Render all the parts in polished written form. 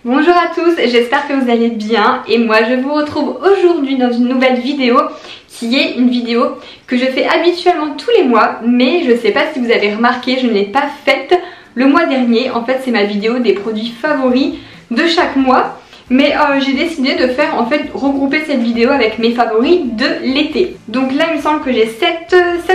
Bonjour à tous, j'espère que vous allez bien et moi je vous retrouve aujourd'hui dans une nouvelle vidéo qui est une vidéo que je fais habituellement tous les mois, mais je sais pas si vous avez remarqué, je ne l'ai pas faite le mois dernier. En fait c'est ma vidéo des produits favoris de chaque mois, mais j'ai décidé de faire en fait regrouper cette vidéo avec mes favoris de l'été. Donc là il me semble que j'ai 7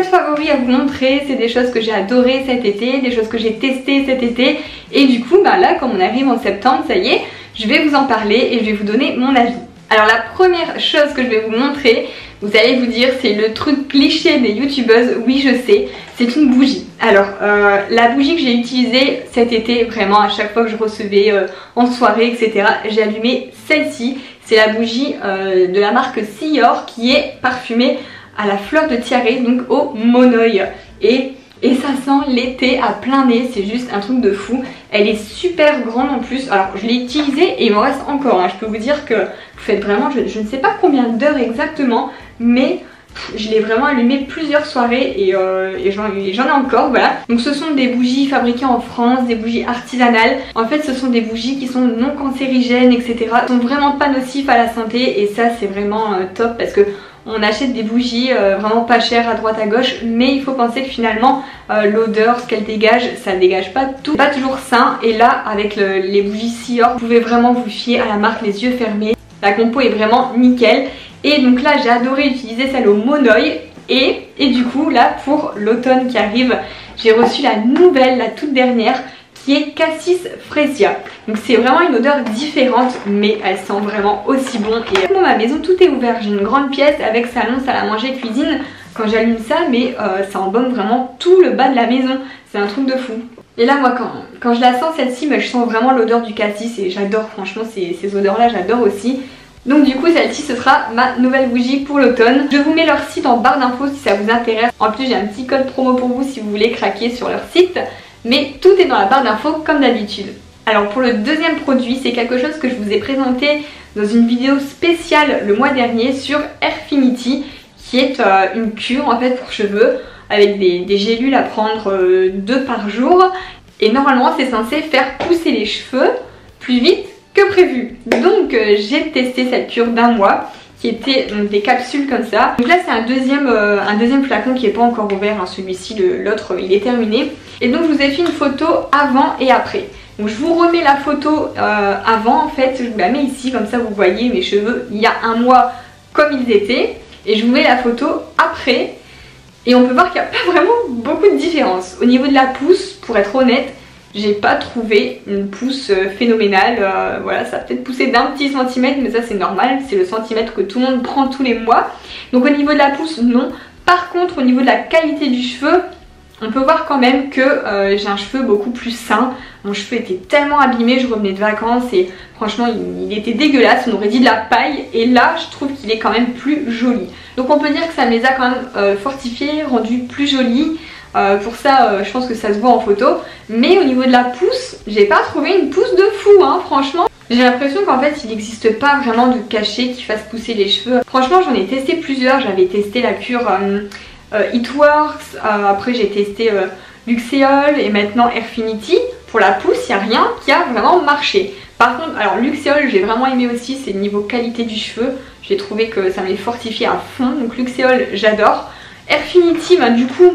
favoris à vous montrer. C'est des choses que j'ai adorées cet été, des choses que j'ai testées cet été, et du coup bah là comme on arrive en septembre, ça y est, je vais vous en parler et je vais vous donner mon avis. Alors la première chose que je vais vous montrer, vous allez vous dire c'est le truc cliché des youtubeuses, oui je sais, c'est une bougie. Alors la bougie que j'ai utilisée cet été, vraiment à chaque fois que je recevais en soirée etc, j'ai allumé celle-ci. C'est la bougie de la marque Sior qui est parfumée à la fleur de tiare, donc au monoï. Et ça sent l'été à plein nez, c'est juste un truc de fou. Elle est super grande en plus. Alors je l'ai utilisée et il m'en reste encore, hein. Je peux vous dire que vous faites vraiment, je ne sais pas combien d'heures exactement, mais je l'ai vraiment allumée plusieurs soirées et j'en ai encore, voilà. Donc ce sont des bougies fabriquées en France, des bougies artisanales. En fait ce sont des bougies qui sont non cancérigènes etc. Elles sont vraiment pas nocifs à la santé et ça c'est vraiment top parce que on achète des bougies vraiment pas chères à droite à gauche, mais il faut penser que finalement l'odeur, ce qu'elle dégage, ça ne dégage pas tout, pas toujours sain. Et là avec les bougies Sior, vous pouvez vraiment vous fier à la marque les yeux fermés. La compo est vraiment nickel. Et donc là j'ai adoré utiliser celle au monoï. Et du coup là pour l'automne qui arrive, j'ai reçu la nouvelle, la toute dernière, qui est Cassis Fresia. Donc c'est vraiment une odeur différente, mais elle sent vraiment aussi bon. Et bon, ma maison tout est ouvert, j'ai une grande pièce avec salon, salle à manger, cuisine. Quand j'allume ça, mais ça embaume vraiment tout le bas de la maison, c'est un truc de fou. Et là moi quand je la sens celle-ci, je sens vraiment l'odeur du cassis et j'adore franchement ces odeurs là, j'adore aussi. Donc du coup celle-ci ce sera ma nouvelle bougie pour l'automne. Je vous mets leur site en barre d'infos si ça vous intéresse. En plus j'ai un petit code promo pour vous si vous voulez craquer sur leur site. Mais tout est dans la barre d'infos comme d'habitude. Alors pour le deuxième produit, c'est quelque chose que je vous ai présenté dans une vidéo spéciale le mois dernier sur Airfinity, qui est une cure en fait pour cheveux avec des gélules à prendre 2 par jour. Et normalement c'est censé faire pousser les cheveux plus vite que prévu. Donc j'ai testé cette cure d'1 mois qui était des capsules comme ça. Donc là c'est un deuxième flacon qui n'est pas encore ouvert, hein. Celui-ci, l'autre il est terminé. Et donc je vous ai fait une photo avant et après. Donc je vous remets la photo avant en fait, je vous la mets ici comme ça vous voyez mes cheveux il y a 1 mois comme ils étaient. Et je vous mets la photo après et on peut voir qu'il n'y a pas vraiment beaucoup de différence. Au niveau de la pousse, pour être honnête, j'ai pas trouvé une pousse phénoménale. Voilà, ça a peut-être poussé d'1 petit centimètre, mais ça c'est normal, c'est le centimètre que tout le monde prend tous les mois. Donc au niveau de la pousse, non. Par contre, au niveau de la qualité du cheveu, on peut voir quand même que j'ai un cheveu beaucoup plus sain. Mon cheveu était tellement abîmé, je revenais de vacances et franchement il était dégueulasse, on aurait dit de la paille. Et là je trouve qu'il est quand même plus joli. Donc on peut dire que ça me les a quand même fortifiés, rendus plus jolis. Pour ça je pense que ça se voit en photo. Mais au niveau de la pousse, j'ai pas trouvé une pousse de fou hein, franchement. J'ai l'impression qu'en fait il n'existe pas vraiment de cachet qui fasse pousser les cheveux. Franchement j'en ai testé plusieurs, j'avais testé la cure It Works, après j'ai testé Luxéol et maintenant Airfinity. Pour la pousse il n'y a rien qui a vraiment marché. Par contre alors Luxéol j'ai vraiment aimé aussi, c'est le niveau qualité du cheveu. J'ai trouvé que ça m'est fortifié à fond, donc Luxéol j'adore. Airfinity du coup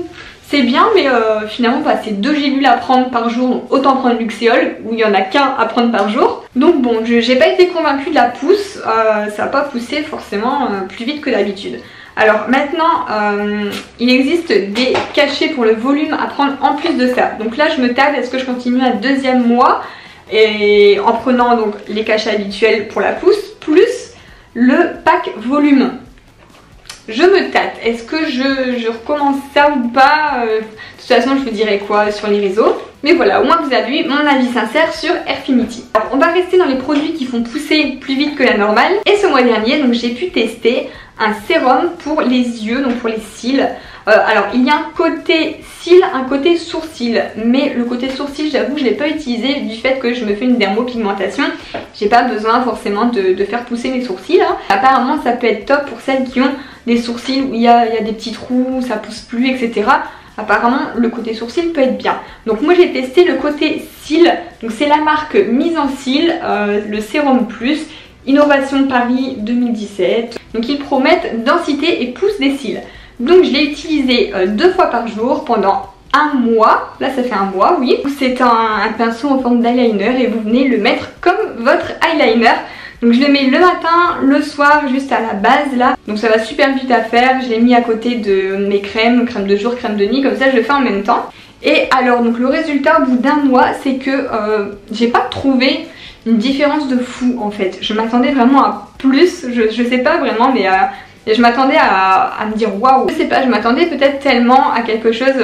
c'est bien, mais finalement c'est 2 gélules à prendre par jour, donc autant prendre Luxéol où il n'y en a qu'un à prendre par jour. Donc bon, j'ai pas été convaincue de la pousse, ça n'a pas poussé forcément plus vite que d'habitude. Alors maintenant, il existe des cachets pour le volume à prendre en plus de ça. Donc là je me tâte, est-ce que je continue un 2e mois et en prenant donc les cachets habituels pour la pousse, plus le pack volume. Je me tâte, est-ce que je recommence ça ou pas? De toute façon je vous dirai quoi sur les réseaux. Mais voilà, au moins vous avez eu mon avis sincère sur Airfinity. Alors on va rester dans les produits qui font pousser plus vite que la normale. Et ce mois dernier donc j'ai pu tester un sérum pour les yeux, donc pour les cils. Alors il y a un côté cils, un côté sourcils, mais le côté sourcils j'avoue je ne l'ai pas utilisé du fait que je me fais une dermopigmentation. J'ai pas besoin forcément de faire pousser mes sourcils hein. Apparemment ça peut être top pour celles qui ont des sourcils où il y a des petits trous, ça pousse plus etc. apparemment le côté sourcil peut être bien. Donc moi j'ai testé le côté cils, donc c'est la marque Mise en Cils, le Sérum Plus, Innovation Paris 2017. Donc ils promettent densité et pousse des cils. Donc je l'ai utilisé 2 fois par jour pendant un mois, là ça fait un mois, oui. C'est un pinceau en forme d'eyeliner et vous venez le mettre comme votre eyeliner. Donc je le mets le matin, le soir, juste à la base là. Donc ça va super vite à faire. Je l'ai mis à côté de mes crèmes, crème de jour, crème de nuit, comme ça je le fais en même temps. Et alors donc le résultat au bout d'un mois, c'est que j'ai pas trouvé une différence de fou en fait. Je m'attendais vraiment à plus, je sais pas vraiment, mais je m'attendais à me dire waouh. Je sais pas, je m'attendais peut-être tellement à quelque chose,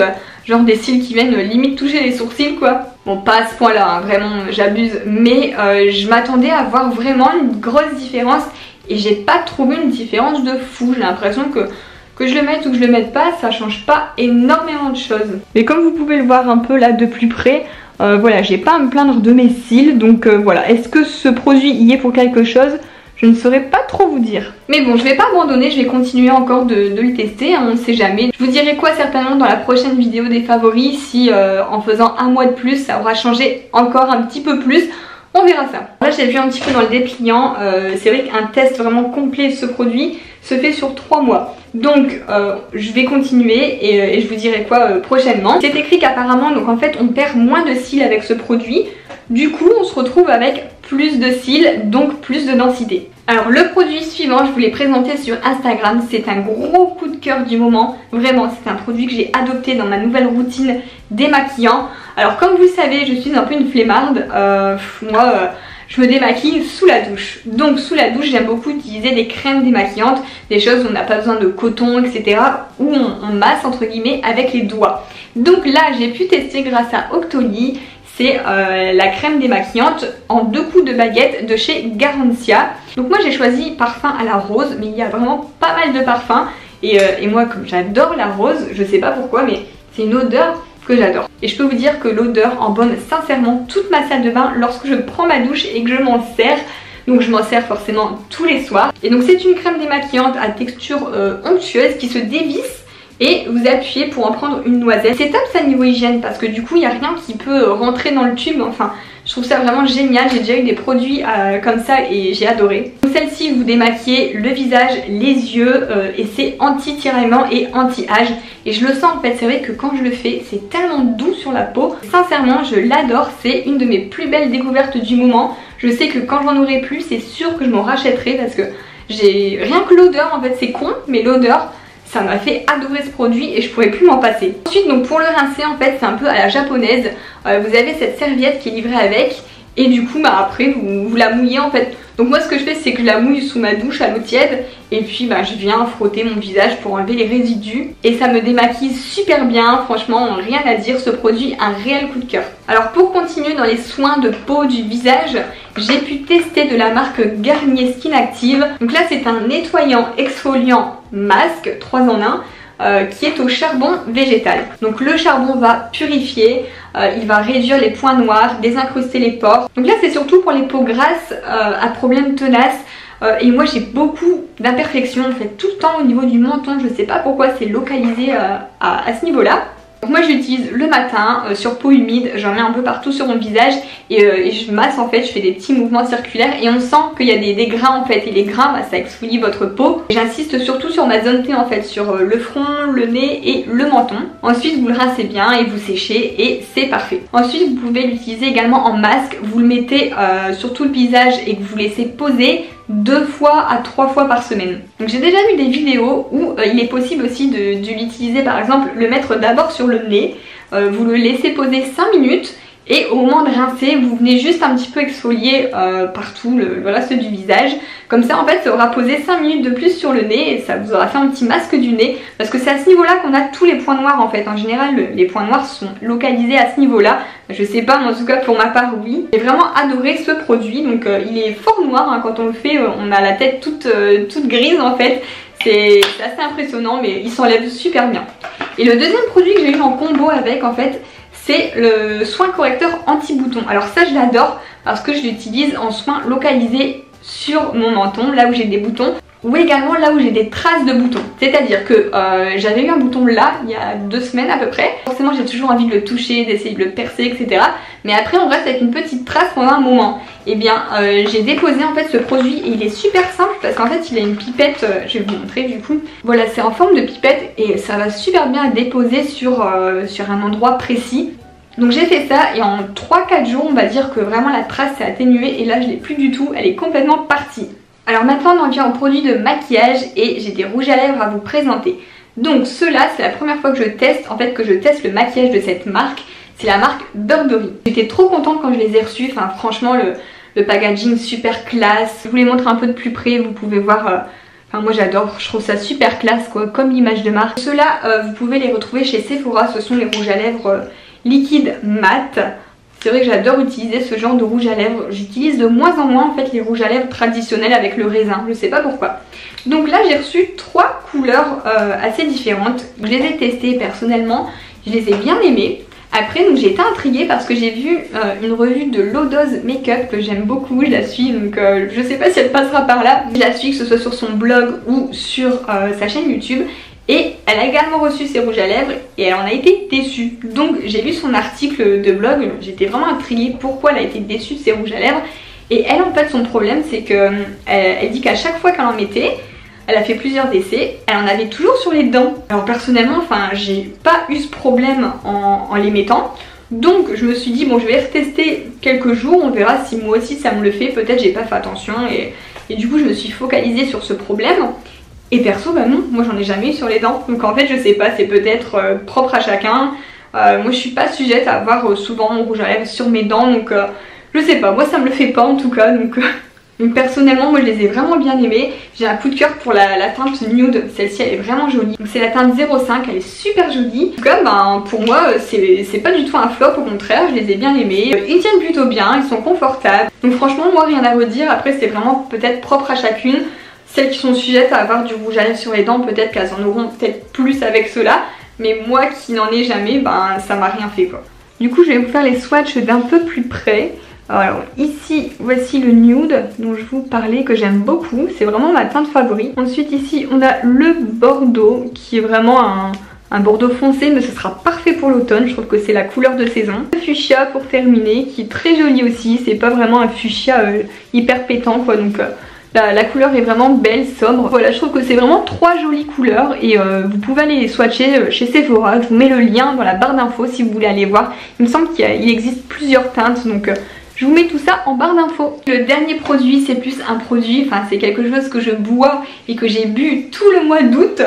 genre des cils qui viennent limite toucher les sourcils quoi. Bon, pas à ce point là, hein, vraiment j'abuse, mais je m'attendais à voir vraiment une grosse différence et j'ai pas trouvé une différence de fou. J'ai l'impression que je le mette ou que je le mette pas, ça change pas énormément de choses. Mais comme vous pouvez le voir un peu là de plus près, voilà, j'ai pas à me plaindre de mes cils, donc voilà. Est-ce que ce produit y est pour quelque chose ? Je ne saurais pas trop vous dire. Mais bon, je vais pas abandonner, je vais continuer encore de le tester, hein, on ne sait jamais. Je vous dirai quoi certainement dans la prochaine vidéo des favoris, si en faisant un mois de plus, ça aura changé encore un petit peu plus. On verra ça. Là j'ai vu un petit peu dans le dépliant, c'est vrai qu'un test vraiment complet de ce produit se fait sur 3 mois. Donc je vais continuer et je vous dirai quoi prochainement. C'est écrit qu'apparemment, donc en fait on perd moins de cils avec ce produit. Du coup on se retrouve avec plus de cils, donc plus de densité. Alors le produit suivant, je vous l'ai présenté sur Instagram, c'est un gros coup de cœur du moment. Vraiment, c'est un produit que j'ai adopté dans ma nouvelle routine démaquillant. Alors comme vous le savez, je suis un peu une flemmarde. Je me démaquille sous la douche. Donc sous la douche, j'aime beaucoup utiliser des crèmes démaquillantes, des choses où on n'a pas besoin de coton, etc. Où on masse entre guillemets avec les doigts. Donc là, j'ai pu tester grâce à Octoly. C'est la crème démaquillante en 2 coups de baguette de chez Garancia. Donc moi j'ai choisi parfum à la rose, mais il y a vraiment pas mal de parfums. Et moi comme j'adore la rose, je sais pas pourquoi, mais c'est une odeur que j'adore. Et je peux vous dire que l'odeur embaume sincèrement toute ma salle de bain lorsque je prends ma douche et que je m'en sers. Donc je m'en sers forcément tous les soirs. Et donc c'est une crème démaquillante à texture onctueuse qui se dévisse. Et vous appuyez pour en prendre une noisette. C'est top ça niveau hygiène parce que du coup il n'y a rien qui peut rentrer dans le tube. Enfin je trouve ça vraiment génial. J'ai déjà eu des produits comme ça et j'ai adoré. Celle-ci vous démaquillez le visage, les yeux et c'est anti-tiraillement et anti-âge. Et je le sens en fait, c'est vrai que quand je le fais c'est tellement doux sur la peau. Sincèrement je l'adore, c'est une de mes plus belles découvertes du moment. Je sais que quand j'en aurai plus c'est sûr que je m'en rachèterai parce que j'ai rien que l'odeur en fait, c'est con mais l'odeur ça m'a fait adorer ce produit et je pourrais plus m'en passer. Ensuite donc pour le rincer en fait c'est un peu à la japonaise. Vous avez cette serviette qui est livrée avec et du coup après vous la mouillez en fait. Donc moi ce que je fais c'est que je la mouille sous ma douche à l'eau tiède et puis je viens frotter mon visage pour enlever les résidus et ça me démaquille super bien. Franchement rien à dire, ce produit un réel coup de cœur. Alors pour continuer dans les soins de peau du visage, j'ai pu tester de la marque Garnier Skin Active. Donc là c'est un nettoyant exfoliant masque 3 en 1 qui est au charbon végétal. Donc le charbon va purifier, il va réduire les points noirs, désincruster les pores. Donc là c'est surtout pour les peaux grasses à problèmes tenaces. Et moi j'ai beaucoup d'imperfections en fait tout le temps au niveau du menton. Je sais pas pourquoi c'est localisé à ce niveau là. Donc moi j'utilise le matin sur peau humide, j'en mets un peu partout sur mon visage et je masse en fait, je fais des petits mouvements circulaires et on sent qu'il y a des grains en fait et les grains ça exfolie votre peau. J'insiste surtout sur ma zone T en fait, sur le front, le nez et le menton. Ensuite vous le rincez bien et vous séchez et c'est parfait. Ensuite vous pouvez l'utiliser également en masque, vous le mettez sur tout le visage et que vous laissez poser 2 fois à 3 fois par semaine. Donc j'ai déjà vu des vidéos où il est possible aussi de l'utiliser, par exemple le mettre d'abord sur le nez, vous le laissez poser 5 minutes et au moment de rincer vous venez juste un petit peu exfolier partout voilà, ceux du visage. Comme ça en fait ça aura posé 5 minutes de plus sur le nez et ça vous aura fait un petit masque du nez parce que c'est à ce niveau là qu'on a tous les points noirs en fait. En général les points noirs sont localisés à ce niveau là. Je sais pas mais en tout cas pour ma part oui. J'ai vraiment adoré ce produit donc il est fort noir hein, quand on le fait on a la tête toute grise en fait. C'est assez impressionnant mais il s'enlève super bien. Et le deuxième produit que j'ai eu en combo avec en fait c'est le soin correcteur anti-bouton. Alors ça je l'adore parce que je l'utilise en soin localisé sur mon menton, là où j'ai des boutons. ou également là où j'ai des traces de boutons. C'est-à-dire que j'avais eu un bouton là il y a 2 semaines à peu près. Forcément j'ai toujours envie de le toucher, d'essayer de le percer, etc. Mais après on reste avec une petite trace pendant un moment. Et bien j'ai déposé en fait ce produit et il est super simple parce qu'en fait il a une pipette, je vais vous montrer du coup. Voilà, c'est en forme de pipette et ça va super bien être déposé sur un endroit précis. Donc j'ai fait ça et en 3-4 jours on va dire que vraiment la trace s'est atténuée et là je l'ai plus du tout, elle est complètement partie. Alors maintenant on en vient aux produits de maquillage et j'ai des rouges à lèvres à vous présenter. Donc ceux-là c'est la première fois que je teste, le maquillage de cette marque, c'est la marque Burberry. J'étais trop contente quand je les ai reçus, enfin franchement le packaging super classe. Je vous les montre un peu de plus près, vous pouvez voir, enfin moi j'adore, je trouve ça super classe quoi, comme l'image de marque. Ceux-là vous pouvez les retrouver chez Sephora, ce sont les rouges à lèvres liquide mat. C'est vrai que j'adore utiliser ce genre de rouge à lèvres. J'utilise de moins en moins en fait les rouges à lèvres traditionnels avec le raisin, je sais pas pourquoi. Donc là j'ai reçu 3 couleurs assez différentes. Je les ai testées personnellement, je les ai bien aimées. Après donc j'ai été intriguée parce que j'ai vu une revue de Low Dose Makeup que j'aime beaucoup, je la suis donc je sais pas si elle passera par là. Je la suis que ce soit sur son blog ou sur sa chaîne YouTube. Et elle a également reçu ses rouges à lèvres et elle en a été déçue. Donc j'ai lu son article de blog, j'étais vraiment intriguée pourquoi elle a été déçue de ses rouges à lèvres. Et elle en fait son problème c'est que elle dit qu'à chaque fois qu'elle en mettait, elle a fait plusieurs essais, elle en avait toujours sur les dents. Alors personnellement enfin j'ai pas eu ce problème en les mettant. Donc je me suis dit bon je vais retester quelques jours, on verra si moi aussi ça me le fait, peut-être j'ai pas fait attention et du coup je me suis focalisée sur ce problème. Et perso bah non, moi j'en ai jamais eu sur les dents, donc en fait je sais pas, c'est peut-être propre à chacun. Moi je suis pas sujette à avoir souvent mon rouge à lèvres sur mes dents, donc je sais pas, moi ça me le fait pas en tout cas, donc personnellement moi je les ai vraiment bien aimés. J'ai un coup de cœur pour la teinte nude, celle-ci elle est vraiment jolie. Donc c'est la teinte 05, elle est super jolie. En tout cas ben, pour moi c'est pas du tout un flop, au contraire je les ai bien aimés. Ils tiennent plutôt bien, ils sont confortables. Donc franchement moi rien à redire, après c'est vraiment peut-être propre à chacune. Celles qui sont sujettes à avoir du rouge à lèvres sur les dents, peut-être qu'elles en auront peut-être plus avec cela. Mais moi qui n'en ai jamais, ben ça m'a rien fait quoi. Du coup je vais vous faire les swatchs d'un peu plus près. Alors ici voici le nude dont je vous parlais que j'aime beaucoup. C'est vraiment ma teinte favorite. Ensuite ici on a le bordeaux qui est vraiment un bordeaux foncé mais ce sera parfait pour l'automne. Je trouve que c'est la couleur de saison. Le fuchsia pour terminer qui est très joli aussi. C'est pas vraiment un fuchsia hyper pétant quoi, donc... La couleur est vraiment belle, sobre. Voilà, je trouve que c'est vraiment 3 jolies couleurs et vous pouvez aller les swatcher chez Sephora. Je vous mets le lien dans la barre d'infos si vous voulez aller voir. Il me semble qu'il existe plusieurs teintes, donc je vous mets tout ça en barre d'infos. Le dernier produit, c'est plus un produit, enfin c'est quelque chose que je bois et que j'ai bu tout le mois d'août.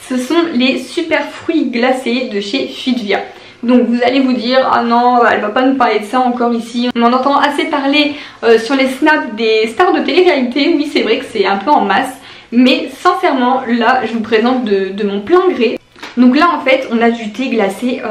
Ce sont les super fruits glacés de chez Fitvia. Donc vous allez vous dire, ah non, elle va pas nous parler de ça encore ici. On en entend assez parler sur les snaps des stars de télé-réalité. Oui c'est vrai que c'est un peu en masse. Mais sincèrement là je vous présente de mon plein gré. Donc là en fait on a du thé glacé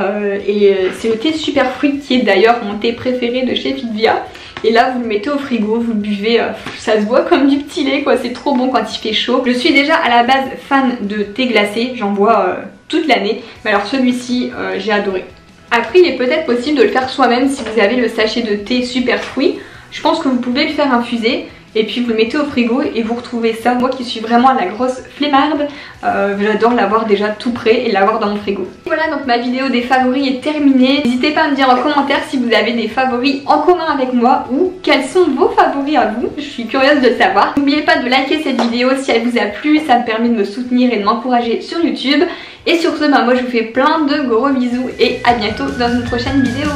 et c'est le thé super fruit qui est d'ailleurs mon thé préféré de chez Fitvia. Et là vous le mettez au frigo, vous le buvez, ça se boit comme du petit lait quoi, c'est trop bon quand il fait chaud. Je suis déjà à la base fan de thé glacé, j'en bois toute l'année. Mais alors celui-ci j'ai adoré. Après il est peut-être possible de le faire soi-même si vous avez le sachet de thé super fruit. Je pense que vous pouvez le faire infuser et puis vous le mettez au frigo et vous retrouvez ça. Moi qui suis vraiment la grosse flemmarde, j'adore l'avoir déjà tout prêt et l'avoir dans mon frigo. Voilà, donc ma vidéo des favoris est terminée. N'hésitez pas à me dire en commentaire si vous avez des favoris en commun avec moi ou quels sont vos favoris à vous. Je suis curieuse de savoir. N'oubliez pas de liker cette vidéo si elle vous a plu, ça me permet de me soutenir et de m'encourager sur YouTube. Et sur ce, moi je vous fais plein de gros bisous et à bientôt dans une prochaine vidéo.